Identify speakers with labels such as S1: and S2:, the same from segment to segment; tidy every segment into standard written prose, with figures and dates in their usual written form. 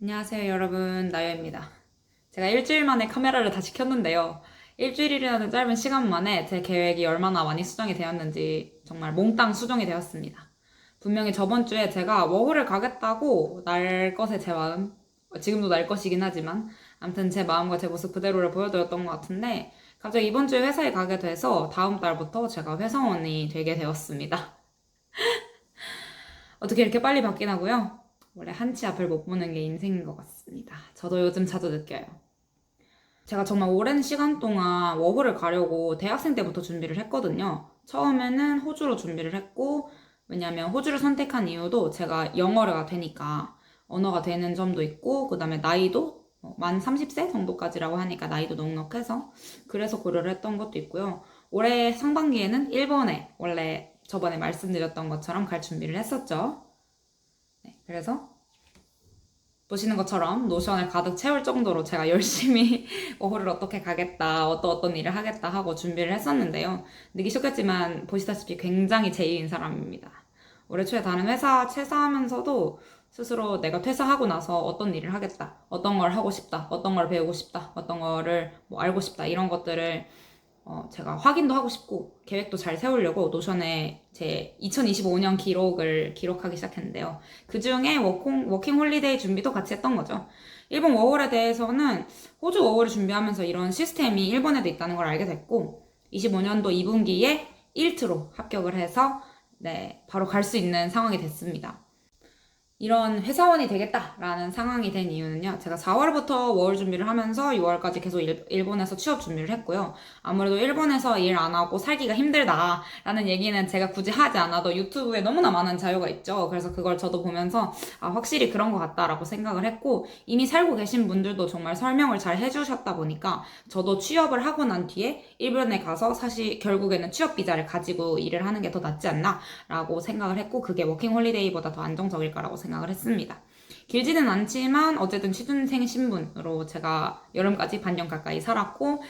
S1: 안녕하세요 여러분, 나요입니다. 제가 일주일 만에 카메라를 다시 켰는데요. 일주일이라는 짧은 시간 만에 제 계획이 얼마나 많이 수정이 되었는지 정말 몽땅 수정이 되었습니다. 분명히 저번 주에 제가 워홀을 가겠다고 날 것에 제 마음, 지금도 날 것이긴 하지만 아무튼 제 마음과 제 모습 그대로를 보여드렸던 것 같은데 갑자기 이번 주에 회사에 가게 돼서 다음 달부터 제가 회사원이 되게 되었습니다. 어떻게 이렇게 빨리 바뀌나고요? 원래 한 치 앞을 못 보는 게 인생인 것 같습니다. 저도 요즘 자주 느껴요. 제가 정말 오랜 시간 동안 워홀을 가려고 대학생 때부터 준비를 했거든요. 처음에는 호주로 준비를 했고, 왜냐면 호주를 선택한 이유도 제가 영어가 되니까 언어가 되는 점도 있고, 그 다음에 나이도 만 30세 정도까지라고 하니까 나이도 넉넉해서 그래서 고려를 했던 것도 있고요. 올해 상반기에는 일본에 원래 저번에 말씀드렸던 것처럼 갈 준비를 했었죠. 네, 그래서 보시는 것처럼 노션을 가득 채울 정도로 제가 열심히 워홀을 어떻게 가겠다, 어떤 일을 하겠다 하고 준비를 했었는데요. 느끼 쉽겠지만 보시다시피 굉장히 제이인 사람입니다. 올해 초에 다른 회사 퇴사하면서도 스스로 내가 퇴사하고 나서 어떤 일을 하겠다, 어떤 걸 하고 싶다, 어떤 걸 배우고 싶다, 어떤 거를 뭐 알고 싶다 이런 것들을 제가 확인도 하고 싶고 계획도 잘 세우려고 노션에 제 2025년 기록을 기록하기 시작했는데요. 그 중에 워킹 홀리데이 준비도 같이 했던 거죠. 일본 워홀에 대해서는 호주 워홀을 준비하면서 이런 시스템이 일본에도 있다는 걸 알게 됐고 25년도 2분기에 1트로 합격을 해서 네, 바로 갈 수 있는 상황이 됐습니다. 이런 회사원이 되겠다라는 상황이 된 이유는요. 제가 4월부터 워홀 준비를 하면서 6월까지 계속 일본에서 취업 준비를 했고요. 아무래도 일본에서 일 안 하고 살기가 힘들다라는 얘기는 제가 굳이 하지 않아도 유튜브에 너무나 많은 자료가 있죠. 그래서 그걸 저도 보면서 확실히 그런 것 같다라고 생각을 했고 이미 살고 계신 분들도 정말 설명을 잘 해주셨다 보니까 저도 취업을 하고 난 뒤에 일본에 가서 사실 결국에는 취업 비자를 가지고 일을 하는 게 더 낫지 않나라고 생각을 했고 그게 워킹 홀리데이보다 더 안정적일 거라고 생각을 했습니다. 길지는 않지만 어쨌든 취준생 신분으로 제가 여름까지 반년 가까이 살았고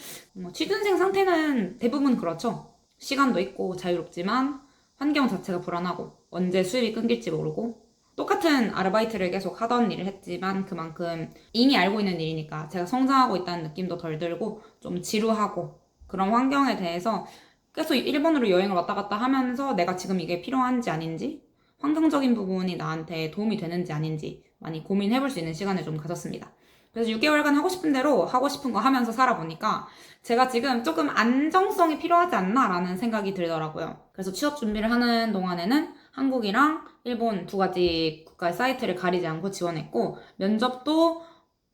S1: 취준생 상태는 대부분 그렇죠. 시간도 있고 자유롭지만 환경 자체가 불안하고 언제 수입이 끊길지 모르고 똑같은 아르바이트를 계속 하던 일을 했지만 그만큼 이미 알고 있는 일이니까 제가 성장하고 있다는 느낌도 덜 들고 좀 지루하고 그런 환경에 대해서 계속 일본으로 여행을 왔다 갔다 하면서 내가 지금 이게 필요한지 아닌지 환경적인 부분이 나한테 도움이 되는지 아닌지 많이 고민해볼 수 있는 시간을 좀 가졌습니다. 그래서 6개월간 하고 싶은 대로 하고 싶은 거 하면서 살아보니까 제가 지금 조금 안정성이 필요하지 않나라는 생각이 들더라고요. 그래서 취업 준비를 하는 동안에는 한국이랑 일본 두 가지 국가의 사이트를 가리지 않고 지원했고 면접도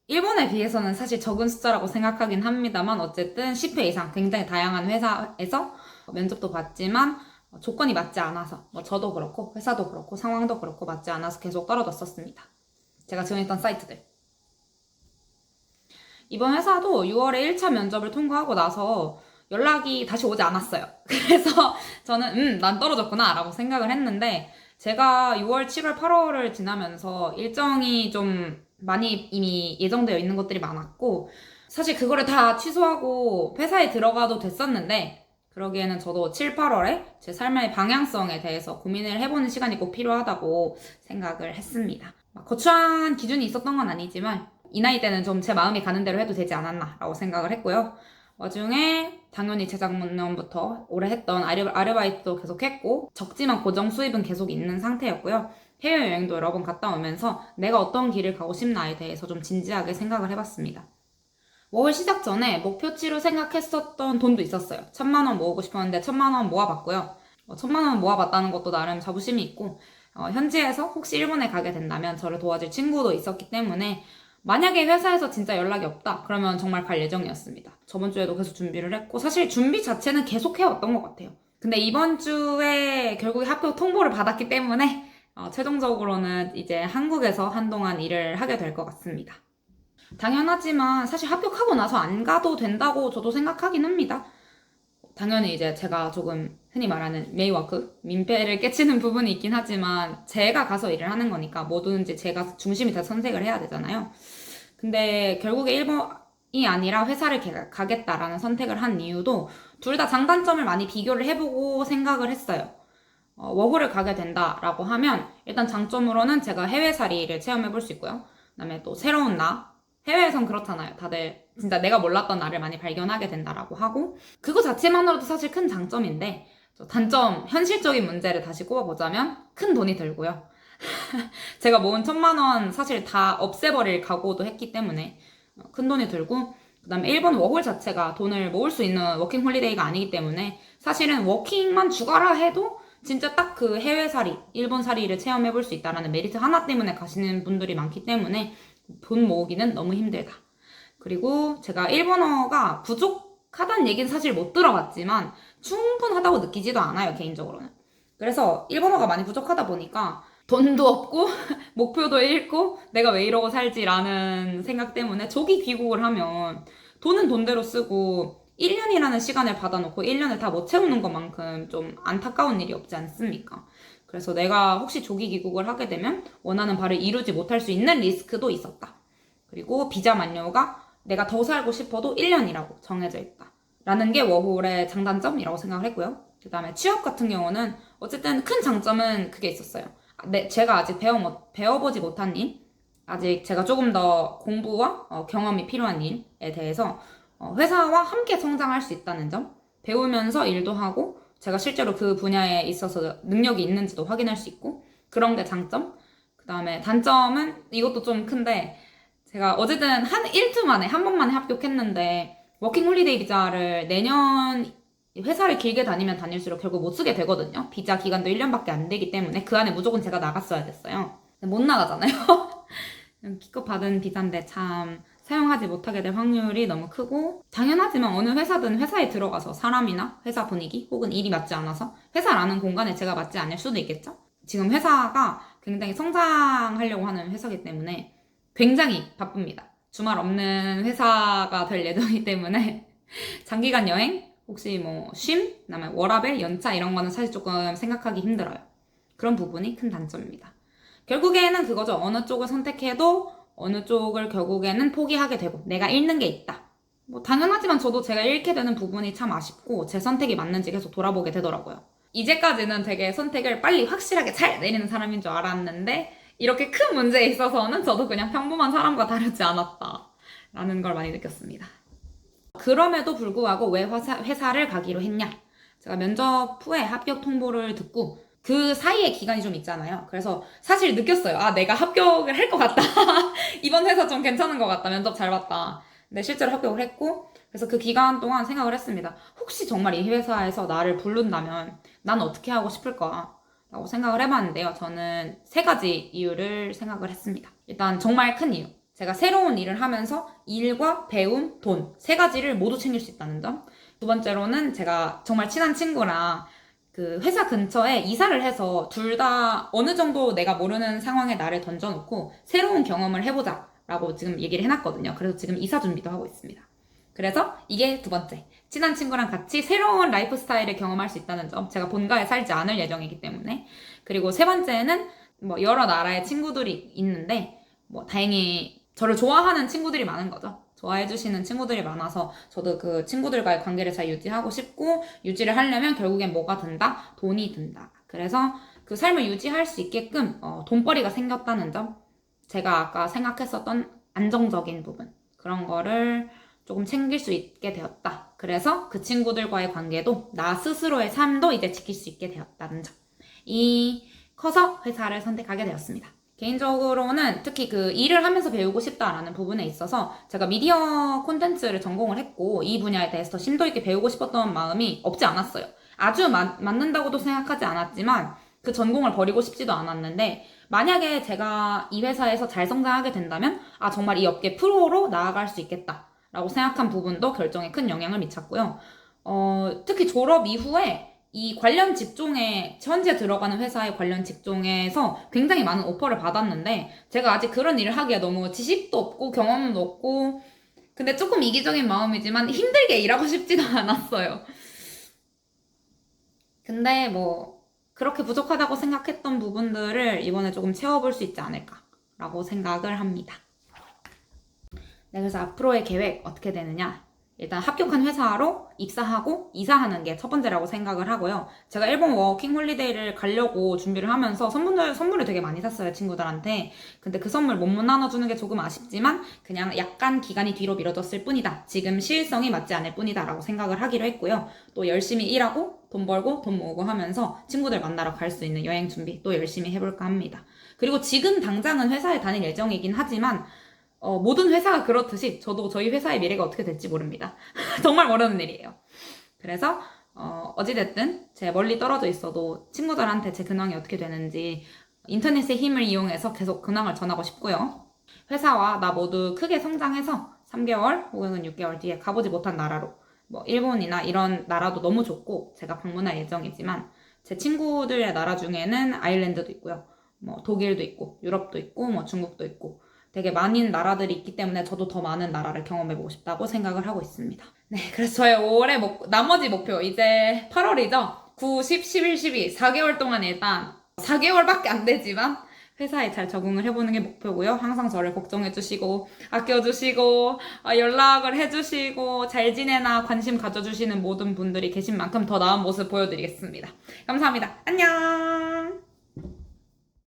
S1: 일본에 비해서는 사실 적은 숫자라고 생각하긴 합니다만 어쨌든 10회 이상 굉장히 다양한 회사에서 면접도 봤지만 조건이 맞지 않아서 저도 그렇고 회사도 그렇고 상황도 그렇고 맞지 않아서 계속 떨어졌었습니다. 제가 지원했던 사이트들. 이번 회사도 6월에 1차 면접을 통과하고 나서 연락이 다시 오지 않았어요. 그래서 저는 난 떨어졌구나 라고 생각을 했는데 제가 6월, 7월, 8월을 지나면서 일정이 좀 많이 이미 예정되어 있는 것들이 많았고 사실 그거를 다 취소하고 회사에 들어가도 됐었는데 그러기에는 저도 7, 8월에 제 삶의 방향성에 대해서 고민을 해보는 시간이 꼭 필요하다고 생각을 했습니다. 거창한 기준이 있었던 건 아니지만 이 나이 때는 좀 제 마음이 가는 대로 해도 되지 않았나라고 생각을 했고요. 와중에 당연히 재작년부터 오래 했던 아르바이트도 계속 했고 적지만 고정 수입은 계속 있는 상태였고요. 해외여행도 여러 번 갔다 오면서 내가 어떤 길을 가고 싶나에 대해서 좀 진지하게 생각을 해봤습니다. 월 시작 전에 목표치로 생각했었던 돈도 있었어요. 1,000만 원 모으고 싶었는데 1,000만 원 모아봤고요. 1,000만 원 모아봤다는 것도 나름 자부심이 있고 현지에서 혹시 일본에 가게 된다면 저를 도와줄 친구도 있었기 때문에 만약에 회사에서 진짜 연락이 없다 그러면 정말 갈 예정이었습니다. 저번 주에도 계속 준비를 했고 사실 준비 자체는 계속 해왔던 것 같아요. 근데 이번 주에 결국에 합격 통보를 받았기 때문에 최종적으로는 이제 한국에서 한동안 일을 하게 될 것 같습니다. 당연하지만 사실 합격하고 나서 안 가도 된다고 저도 생각하긴 합니다. 당연히 이제 제가 조금 흔히 말하는 메이워크, 민폐를 끼치는 부분이 있긴 하지만 제가 가서 일을 하는 거니까 뭐든지 제가 중심이 돼서 선택을 해야 되잖아요. 근데 결국에 일본이 아니라 회사를 가겠다라는 선택을 한 이유도 둘 다 장단점을 많이 비교를 해보고 생각을 했어요. 워홀을 가게 된다라고 하면 일단 장점으로는 제가 해외살이를 체험해볼 수 있고요. 그다음에 또 새로운 나, 해외에선 그렇잖아요. 다들 진짜 내가 몰랐던 나를 많이 발견하게 된다라고 하고, 그거 자체만으로도 사실 큰 장점인데, 단점, 현실적인 문제를 다시 꼽아보자면 큰 돈이 들고요. 제가 모은 1,000만 원 사실 다 없애버릴 각오도 했기 때문에 큰 돈이 들고, 그 다음에 일본 워홀 자체가 돈을 모을 수 있는 워킹 홀리데이가 아니기 때문에 사실은 워킹만 죽어라 해도 진짜 딱 그 해외살이, 일본살이를 체험해볼 수 있다라는 메리트 하나 때문에 가시는 분들이 많기 때문에 돈 모으기는 너무 힘들다. 그리고 제가 일본어가 부족하다는 얘기는 사실 못 들어봤지만 충분하다고 느끼지도 않아요, 개인적으로는. 그래서 일본어가 많이 부족하다 보니까 돈도 없고 목표도 잃고 내가 왜 이러고 살지라는 생각 때문에 조기 귀국을 하면 돈은 돈대로 쓰고 1년이라는 시간을 받아놓고 1년을 다 못 채우는 것만큼 좀 안타까운 일이 없지 않습니까? 그래서 내가 혹시 조기 귀국을 하게 되면 원하는 바를 이루지 못할 수 있는 리스크도 있었다. 그리고 비자 만료가 내가 더 살고 싶어도 1년이라고 정해져 있다. 라는 게 워홀의 장단점이라고 생각을 했고요. 그 다음에 취업 같은 경우는 어쨌든 큰 장점은 그게 있었어요. 제가 아직 배워보지 못한 일, 아직 제가 조금 더 공부와 경험이 필요한 일에 대해서 회사와 함께 성장할 수 있다는 점, 배우면서 일도 하고 제가 실제로 그 분야에 있어서 능력이 있는지도 확인할 수 있고, 그런 게 장점. 그 다음에 단점은 이것도 좀 큰데, 제가 어쨌든 한 1주 만에, 한 번 만에 합격했는데 워킹 홀리데이 비자를 내년 회사를 길게 다니면 다닐수록 결국 못 쓰게 되거든요. 비자 기간도 1년밖에 안 되기 때문에 그 안에 무조건 제가 나갔어야 됐어요. 못 나가잖아요. 기껏 받은 비자인데 참 사용하지 못하게 될 확률이 너무 크고, 당연하지만 어느 회사든 회사에 들어가서 사람이나 회사 분위기 혹은 일이 맞지 않아서 회사라는 공간에 제가 맞지 않을 수도 있겠죠. 지금 회사가 굉장히 성장하려고 하는 회사이기 때문에 굉장히 바쁩니다. 주말 없는 회사가 될 예정이기 때문에 장기간 여행, 혹시 뭐 쉼, 그다음에 워라밸, 연차 이런 거는 사실 조금 생각하기 힘들어요. 그런 부분이 큰 단점입니다. 결국에는 그거죠. 어느 쪽을 선택해도 어느 쪽을 결국에는 포기하게 되고 내가 잃는 게 있다. 뭐 당연하지만 저도 제가 잃게 되는 부분이 참 아쉽고 제 선택이 맞는지 계속 돌아보게 되더라고요. 이제까지는 되게 선택을 빨리 확실하게 잘 내리는 사람인 줄 알았는데 이렇게 큰 문제에 있어서는 저도 그냥 평범한 사람과 다르지 않았다라는 걸 많이 느꼈습니다. 그럼에도 불구하고 왜 회사를 가기로 했냐? 제가 면접 후에 합격 통보를 듣고 그 사이에 기간이 좀 있잖아요. 그래서 사실 느꼈어요. 아, 내가 합격을 할 것 같다. 이번 회사 좀 괜찮은 것 같다. 면접 잘 봤다. 근데 실제로 합격을 했고, 그래서 그 기간 동안 생각을 했습니다. 혹시 정말 이 회사에서 나를 부른다면 난 어떻게 하고 싶을까? 라고 생각을 해봤는데요. 저는 3가지 이유를 생각을 했습니다. 일단 정말 큰 이유. 제가 새로운 일을 하면서 일과 배움, 돈 3가지를 모두 챙길 수 있다는 점. 2번째로는 제가 정말 친한 친구랑 그 회사 근처에 이사를 해서 둘 다 어느 정도 내가 모르는 상황에 나를 던져놓고 새로운 경험을 해보자 라고 지금 얘기를 해놨거든요. 그래서 지금 이사 준비도 하고 있습니다. 그래서 이게 2번째. 친한 친구랑 같이 새로운 라이프 스타일을 경험할 수 있다는 점. 제가 본가에 살지 않을 예정이기 때문에. 그리고 3번째는 뭐 여러 나라의 친구들이 있는데 뭐 다행히 저를 좋아하는 친구들이 많은 거죠. 좋아해주시는 친구들이 많아서 저도 그 친구들과의 관계를 잘 유지하고 싶고, 유지를 하려면 결국엔 뭐가 든다? 돈이 든다. 그래서 그 삶을 유지할 수 있게끔 돈벌이가 생겼다는 점. 제가 아까 생각했었던 안정적인 부분, 그런 거를 조금 챙길 수 있게 되었다. 그래서 그 친구들과의 관계도 나 스스로의 삶도 이제 지킬 수 있게 되었다는 점. 이 커서 회사를 선택하게 되었습니다. 개인적으로는 특히 그 일을 하면서 배우고 싶다라는 부분에 있어서 제가 미디어 콘텐츠를 전공을 했고 이 분야에 대해서 더 심도 있게 배우고 싶었던 마음이 없지 않았어요. 아주 맞는다고도 생각하지 않았지만 그 전공을 버리고 싶지도 않았는데, 만약에 제가 이 회사에서 잘 성장하게 된다면 아, 정말 이 업계 프로로 나아갈 수 있겠다 라고 생각한 부분도 결정에 큰 영향을 미쳤고요. 특히 졸업 이후에 이 관련 직종에, 현재 들어가는 회사의 관련 직종에서 굉장히 많은 오퍼를 받았는데 제가 아직 그런 일을 하기에 너무 지식도 없고 경험도 없고, 근데 조금 이기적인 마음이지만 힘들게 일하고 싶지도 않았어요. 근데 뭐 그렇게 부족하다고 생각했던 부분들을 이번에 조금 채워볼 수 있지 않을까라고 생각을 합니다. 네, 그래서 앞으로의 계획 어떻게 되느냐? 일단 합격한 회사로 입사하고 이사하는 게 첫 번째라고 생각을 하고요. 제가 일본 워킹 홀리데이를 가려고 준비를 하면서 선물을 되게 많이 샀어요, 친구들한테. 근데 그 선물 못 나눠주는 게 조금 아쉽지만 그냥 약간 기간이 뒤로 미뤄졌을 뿐이다. 지금 시일성이 맞지 않을 뿐이다 라고 생각을 하기로 했고요. 또 열심히 일하고 돈 벌고 돈 모으고 하면서 친구들 만나러 갈 수 있는 여행 준비 또 열심히 해볼까 합니다. 그리고 지금 당장은 회사에 다닐 예정이긴 하지만 모든 회사가 그렇듯이 저도 저희 회사의 미래가 어떻게 될지 모릅니다. 정말 모르는 일이에요. 그래서 어찌됐든 제 멀리 떨어져 있어도 친구들한테 제 근황이 어떻게 되는지 인터넷의 힘을 이용해서 계속 근황을 전하고 싶고요. 회사와 나 모두 크게 성장해서 3개월 혹은 6개월 뒤에 가보지 못한 나라로 뭐 일본이나 이런 나라도 너무 좋고 제가 방문할 예정이지만 제 친구들의 나라 중에는 아일랜드도 있고요. 뭐 독일도 있고 유럽도 있고 뭐 중국도 있고 되게 많은 나라들이 있기 때문에 저도 더 많은 나라를 경험해보고 싶다고 생각을 하고 있습니다. 네, 그래서 저의 올해 나머지 목표 이제 8월이죠? 9, 10, 11, 12 4개월 동안 일단 4개월밖에 안 되지만 회사에 잘 적응을 해보는 게 목표고요. 항상 저를 걱정해주시고 아껴주시고 연락을 해주시고 잘 지내나 관심 가져주시는 모든 분들이 계신 만큼 더 나은 모습 보여드리겠습니다. 감사합니다. 안녕.